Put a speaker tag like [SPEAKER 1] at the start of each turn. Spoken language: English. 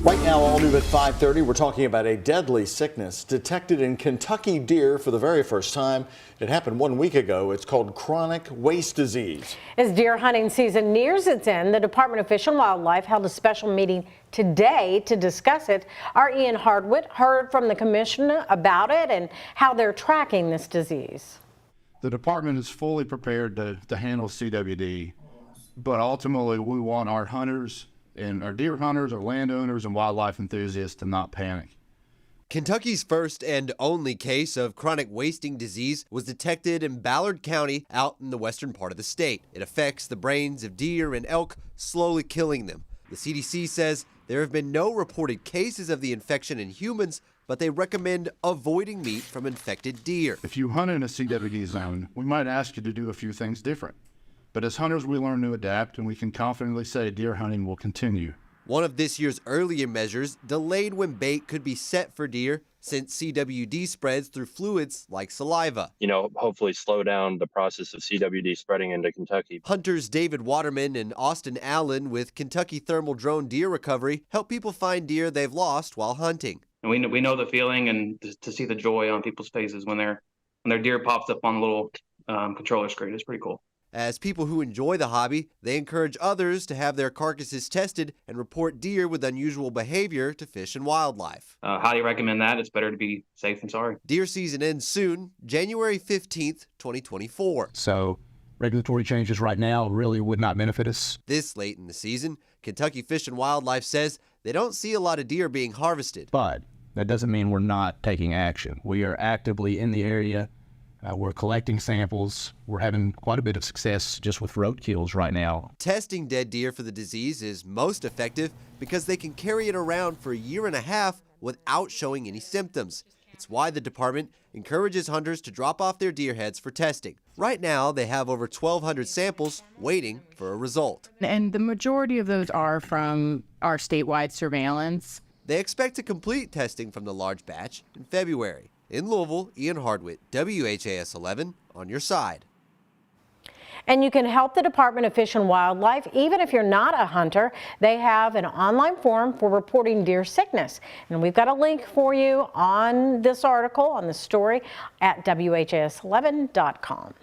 [SPEAKER 1] Right now, all new at 5:30, we're talking about a deadly sickness detected in Kentucky deer for the very first time. It happened 1 week ago. It's called chronic waste disease.
[SPEAKER 2] As deer hunting season nears its end, the Department of Fish and Wildlife held a special meeting today to discuss it. Our Ian Hardwick heard from the commissioner about it and how they're tracking this disease.
[SPEAKER 3] The department is fully prepared to handle CWD, but ultimately we want our hunters and our deer hunters, our landowners, and wildlife enthusiasts to not panic.
[SPEAKER 4] Kentucky's first and only case of chronic wasting disease was detected in Ballard County out in the western part of the state. It affects the brains of deer and elk, slowly killing them. The CDC says there have been no reported cases of the infection in humans, but they recommend avoiding meat from infected deer.
[SPEAKER 3] If you hunt in a CWD zone, we might ask you to do a few things different. But as hunters, we learn to adapt, and we can confidently say deer hunting will continue.
[SPEAKER 4] One of this year's earlier measures delayed when bait could be set for deer since CWD spreads through fluids like saliva.
[SPEAKER 5] Hopefully slow down the process of CWD spreading into Kentucky.
[SPEAKER 4] Hunters David Waterman and Austin Allen with Kentucky Thermal Drone Deer Recovery help people find deer they've lost while hunting.
[SPEAKER 6] And we know the feeling, and to see the joy on people's faces when their deer pops up on the little controller screen is pretty cool.
[SPEAKER 4] As people who enjoy the hobby, they encourage others to have their carcasses tested and report deer with unusual behavior to Fish and Wildlife.
[SPEAKER 6] Highly recommend that. It's better to be safe than sorry.
[SPEAKER 4] Deer season ends soon, January 15th, 2024.
[SPEAKER 7] So regulatory changes right now really would not benefit us.
[SPEAKER 4] This late in the season, Kentucky Fish and Wildlife says they don't see a lot of deer being harvested.
[SPEAKER 7] But that doesn't mean we're not taking action. We are actively in the area. We're collecting samples. We're having quite a bit of success just with roadkills right now.
[SPEAKER 4] Testing dead deer for the disease is most effective because they can carry it around for a year and a half without showing any symptoms. It's why the department encourages hunters to drop off their deer heads for testing. Right now, they have over 1,200 samples waiting for a result.
[SPEAKER 8] And the majority of those are from our statewide surveillance.
[SPEAKER 4] They expect to complete testing from the large batch in February. In Louisville, Ian Hardwick, WHAS 11, on your side.
[SPEAKER 2] And you can help the Department of Fish and Wildlife even if you're not a hunter. They have an online form for reporting deer sickness. And we've got a link for you on this article, on the story, at WHAS11.com.